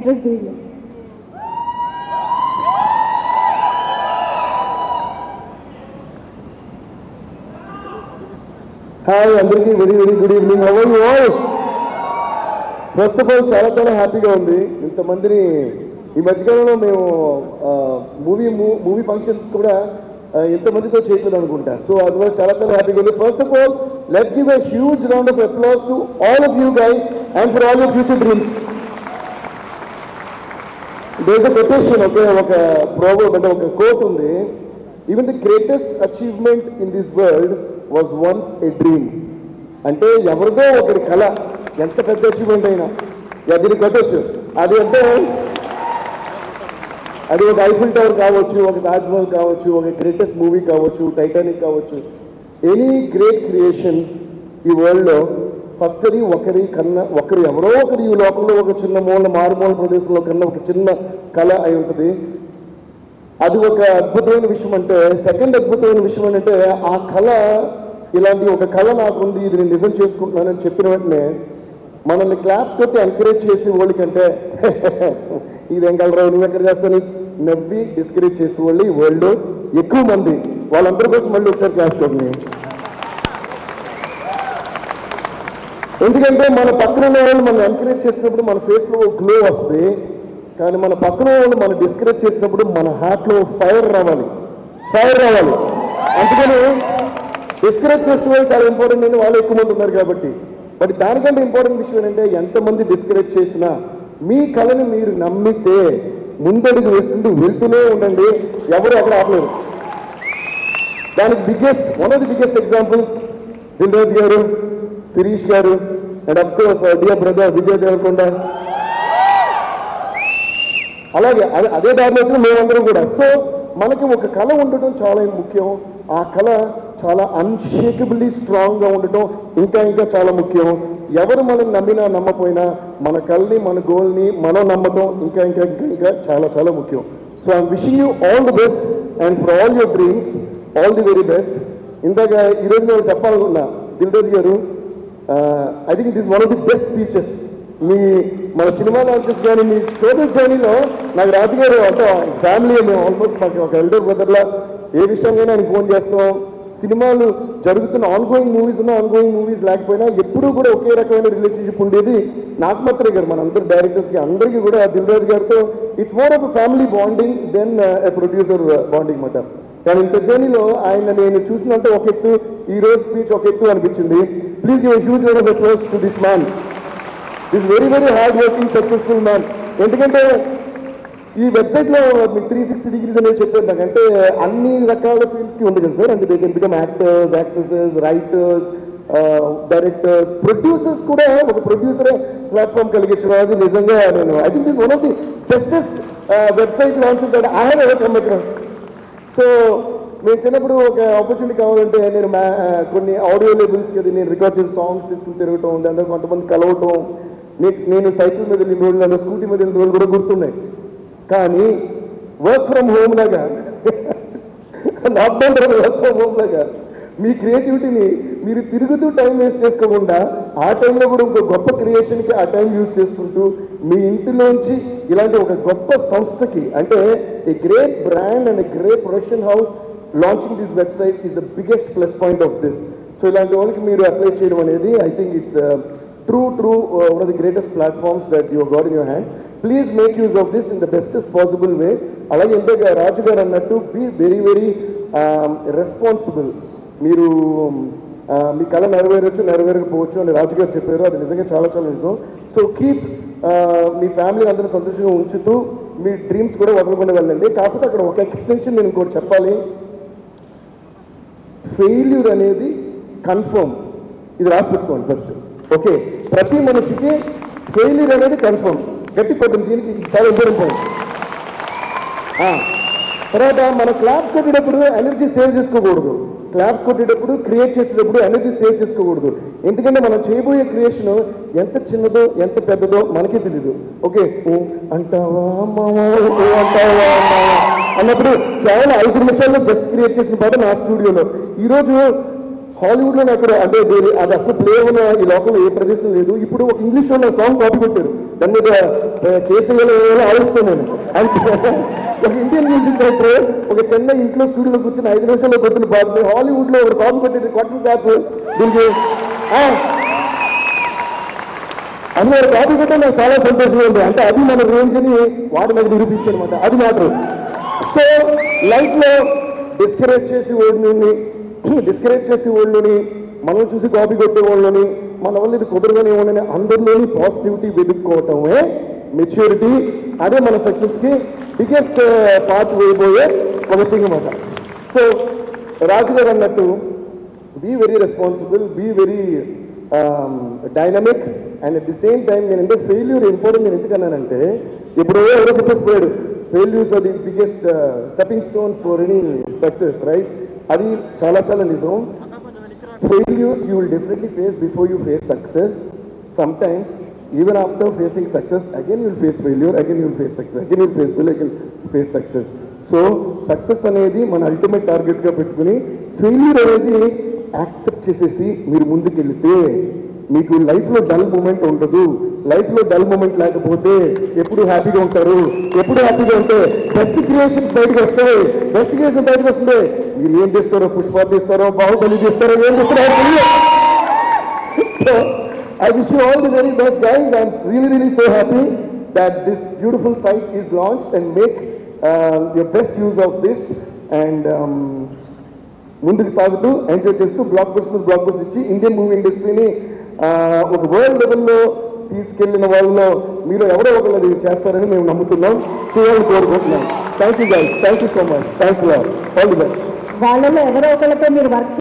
Hi అందరికీ very very good evening. How are you all? First of all చాలా చాలా హ్యాపీగా ఉంది. ఇంతమందిని ఈ మధ్యకాలంలో మేము మూవీ ఫంక్షన్స్ కూడా ఎంతమందితో చేయట్లేదు అనుకుంటా. సో అందువల్ల చాలా చాలా హ్యాపీగా ఉంది. First of all let's give a huge round of applause to all of you guys and for all your future dreams. There is a quotation, ఒక ప్రోవర్బ్ అంటే ఒక కోట్ ఉంది. Even the greatest achievement in this world was once a dream. అంటే ఎవరిదో ఒకరి కళ, ఎంత పెద్ద అచీవ్మెంట్ అయినా దీన్ని కొట్టచ్చు. అది అంటే అది ఒక ఐఫిల్ టవర్ కావచ్చు, ఒక తాజ్మహల్ కావచ్చు, ఒక గ్రేటెస్ట్ మూవీ కావచ్చు, టైటానిక్ కావచ్చు, ఎనీ గ్రేట్ క్రియేషన్ ఈ వరల్డ్లో ఫస్ట్ అది ఒకరు ఎవరో ఒకరు ఈ లోకంలో ఒక చిన్న మారుమూల ప్రదేశంలో కన్నా ఒక చిన్న కళ అయి ఉంటుంది. అది ఒక అద్భుతమైన విషయం. అంటే సెకండ్ అద్భుతమైన విషయం ఏంటంటే ఆ కళ, ఇలాంటి ఒక కళ నాకుంది, ఇది నేను నిజం చేసుకుంటున్నానని చెప్పిన వెంటనే మనల్ని క్లాప్స్ కొట్టి ఎంకరేజ్ చేసే వాళ్ళకంటే ఇదేం కలరావు నువ్వు ఎక్కడ చేస్తాను నవ్వి డిస్కరేజ్ చేసే వాళ్ళు ఈ వరల్డ్లో ఎక్కువ మంది. వాళ్ళందరి కోసం మళ్ళీ ఒకసారి క్లాస్ కొట్టి. ఎందుకంటే మన పక్కన ఉన్న వాళ్ళు మనం ఎంకరేజ్ చేసినప్పుడు మన ఫేస్లో గ్లో వస్తుంది. కానీ మన పక్కన వాళ్ళు మనం డిస్కరేజ్ చేసినప్పుడు మన హార్ట్లో ఫైర్ రావాలి. అందుకని డిస్కరేజ్ చేసే వాళ్ళు చాలా ఇంపార్టెంట్ అని వాళ్ళు ఎక్కువ మంది ఉన్నారు కాబట్టి. బట్ దానికంటే ఇంపార్టెంట్ విషయం ఏంటంటే ఎంతమంది డిస్కరేజ్ చేసినా మీ కళని మీరు నమ్మితే ముందడుగు వేస్తుంటూ వెళ్తూనే ఉండండి, ఎవరు అక్కడ ఆపలేరు. దానికి one of the biggest examples Dil Raju గారు, శిరీష్ గారు and of course dear brother Vijay Deverakonda. అలాగే అదే దారిలో వచ్చిన మేమందరం కూడా. సో మనకి ఒక కళ ఉండటం చాలా ముఖ్యం. ఆ కళ చాలా అన్షేకబుల్లీ స్ట్రాంగ్గా ఉండటం ఇంకా చాలా ముఖ్యం. ఎవరు మనం నమ్మినా నమ్మపోయినా మన కళని, మన గోల్ని మనం నమ్మటం ఇంకా చాలా చాలా ముఖ్యం. So I'm wishing you all the best and for all your dreams all the very best. ఇందాక ఈరోజు నేను చెప్పాలనుకున్నా దిల్ రాజు గారు, I think it is one of the best speeches. మన సినిమా లాంచెస్ కానీ మీ టోటల్ జర్నీలో నాకు రాజుగారు అంటే ఫ్యామిలీ, మేము ఆల్మోస్ట్ మాకు ఒక ఎల్డర్ బ్రదర్లా ఏ విషయంగానే ఆయన ఫోన్ చేస్తాం. సినిమాలు జరుగుతున్న ఆన్గోయింగ్ మూవీస్ లేకపోయినా ఎప్పుడూ కూడా ఒకే రకమైన రిలేషన్షిప్ ఉండేది నాకు మాత్రమే గారు, మన అందరు డైరెక్టర్స్కి అందరికీ కూడా దిల్ రాజు గారితో it's more of a family bonding then a producer bonding మాట. కానీ ఇంత జర్నీలో ఆయన నేను చూసినంత ఒక ఎత్తు, ఈ రోజు స్పీచ్ ఒక ఎత్తు అనిపించింది. Please give a huge round of applause to this man. Is very very hard working successful man. ఎందుకంటే ఈ వెబ్సైట్లో మీకు 360 degrees అనేది చెప్పారు నాకు. అంటే అన్ని రకాల ఫీల్డ్స్కి ఉంది కదా సార్. అంటే they can become actors, actresses, writers, directors, producers కూడా. ఒక ప్రొడ్యూసరే ప్లాట్ఫామ్ కలిగించడం అది నిజంగా నేను I think this one of the bestest website launches that I have ever come across. So నేను చిన్నప్పుడు ఒక ఆపర్చునిటీ కావాలంటే నేను కొన్ని ఆడియో లేబుల్స్కి అది నేను రికార్డ్ చేసి సాంగ్స్ తీసుకుని తిరగటం, దాని తర్వాత కొంతమంది కలవటం, నేను సైకిల్ మీద వెళ్ళిన రోజులు, నన్ను స్కూటీ మీద వెళ్ళిన రోజులు కూడా గుర్తున్నాయి. కానీ వర్క్ ఫ్రమ్ హోమ్ లాగా లాక్డౌన్ తర్వాత వర్క్ ఫ్రమ్ హోమ్ లాగా మీ క్రియేటివిటీని మీరు తిరుగుతూ టైం వేస్ట్ చేసుకోకుండా ఆ టైంలో కూడా ఇంకో గొప్ప క్రియేషన్కి ఆ టైం యూజ్ చేసుకుంటూ మీ ఇంటిలోంచి ఇలాంటి ఒక గొప్ప సంస్థకి, అంటే a great brand and a great production house launching this website is the biggest plus point of this. So ఇలాంటి వాళ్ళకి మీరు అప్లై చేయడం అనేది I think it's true one of the greatest platforms that you have got in your hands. Please make use of this in the bestest possible way. అలాగే ఇంతగా రాజు గారు అన్నట్టు be very very responsible. మీరు మీ కళ నెరవేరకపోవచ్చు అని రాజు గారు చెప్పారు, అది నిజంగా చాలా చాలా నిజం. సో కీప్ మీ ఫ్యామిలీ అందరూ సంతోషంగా ఉంచుతూ మీ డ్రీమ్స్ కూడా వదలకుండా వెళ్ళండి. కాకపోతే అక్కడ ఒక ఎక్స్టెన్షన్ నేను ఇంకోటి చెప్పాలి. ఫెయిల్యూర్ అనేది కన్ఫర్మ్, ఇది రాసి పెట్టుకోండి ఫస్ట్. ఓకే, ప్రతి మనిషికి ఫెయిల్యూర్ అనేది కన్ఫర్మ్, గట్టి పట్టింది. దీనికి చాలా ఇంపార్టెంట్ పాయింట్. తర్వాత మనం క్లాప్స్ కొట్టేటప్పుడు ఎనర్జీ సేవ్ చేసుకోకూడదు. క్లాప్స్ కొట్టేటప్పుడు క్రియేట్ చేసేటప్పుడు ఎనర్జీ సేవ్ చేసుకోకూడదు. ఎందుకంటే మనం చేయబోయే క్రియేషన్ ఎంత చిన్నదో ఎంత పెద్దదో మనకే తెలీదు. ఓకే అంటావా అంటావా అన్నప్పుడు కేవలం 5 నిమిషాల్లో జస్ట్ క్రియేట్ చేసిన పాట నా స్టూడియోలో. ఈరోజు హాలీవుడ్లో అక్కడ అంటే అది అసలు ప్లే ఉన్న ఈ లోకంలో ఏ ప్రదేశం లేదు. ఇప్పుడు ఒక ఇంగ్లీష్ లో సాంగ్ కాపీ పెట్టారు, దాని మీద కేసీఆర్లో ఆలోచిస్తాను నేను. అంటే ఒక ఇండియన్ మ్యూజిక్ డైరెక్టర్ ఒక చెన్నై ఇంట్లో స్టూడియోలో కూర్చొని 5 నిమిషాల్లో కొట్టిన పాటని హాలీవుడ్లో ఒక కాపీ కొట్టిన క్వార్టర్ క్లాప్స్ దీనికి అందులో ఒక కాపీ కొట్టే నాకు చాలా సంతోషంగా ఉంది. అంటే అది మన రేంజ్ అని వాడు నాకు నిరూపించారనమాట. అది మ్యాటర్. సో లైఫ్లో డిస్కరేజ్ చేసి వాళ్ళని మనం చూసి కాపీ కొట్టే వాళ్ళని మన వల్ల ఇది కుదరదని ఏమని అందరిలోని పాజిటివిటీ వెతుక్కోవటమే మెచ్యూరిటీ. అదే మన సక్సెస్కి బిగ్గెస్ట్ పార్ట్ వేయబోయే ఒక థింగ్ అన్నమాట. సో రాజు గారు అన్నట్టు be very responsible, be very dynamic and at the same time నేను ఎంత ఫెయిల్యూర్ ఇంపార్టెంట్ నేను ఎందుకన్నానంటే ఇప్పుడు ఎవరో చెప్పేసిపోయాడు failures are the biggest stepping stones for any success, right? అది చాలా చాలా నిజం. Failures you will definitely face before you face success. Sometimes even after facing success again you will face failure, again you will face success, again you will face failure, again face success. So success అనేది మన ultimate టార్గెట్గా పెట్టుకుని failure అనేది accept చేసేసి మీరు ముందుకెళ్తే మీకు లైఫ్లో డల్ మూమెంట్ ఉండదు. లైఫ్లో డల్ మూమెంట్ లేకపోతే ఎప్పుడు హ్యాపీగా ఉంటారు. ఎప్పుడు హ్యాపీగా ఉంటే బెస్ట్ క్రియేషన్స్ బయటకు వస్తాయి. బెస్ట్ క్రియేషన్ బయటకు వస్తుంది. మీరు ఏం తీస్తారో, పుష్ప తీస్తారో, బాహుబలి తీస్తారో, ఏం తీస్తారో. So I wish you all the very best, guys. I'm really so happy that this beautiful site is launched and make your best use of this and ముందుకు సాగుతూ ఎంజాయ్ చేస్తూ బ్లాక్ బస్టర్ ఇచ్చి ఇండియన్ మూవీ ఇండస్ట్రీని ఒక world లెవెల్లో తీసుకెళ్లిన వాళ్ళలో మీరు ఎవరో ఒకరు అది చేస్తారని మేము నమ్ముతున్నాం, చేయాలని కోరుకుంటున్నాం. Thank you guys, thank you so much, thanks lot, all the best. వాళ్ళలో ఎవరో ఒకరితో మీరు వర్క్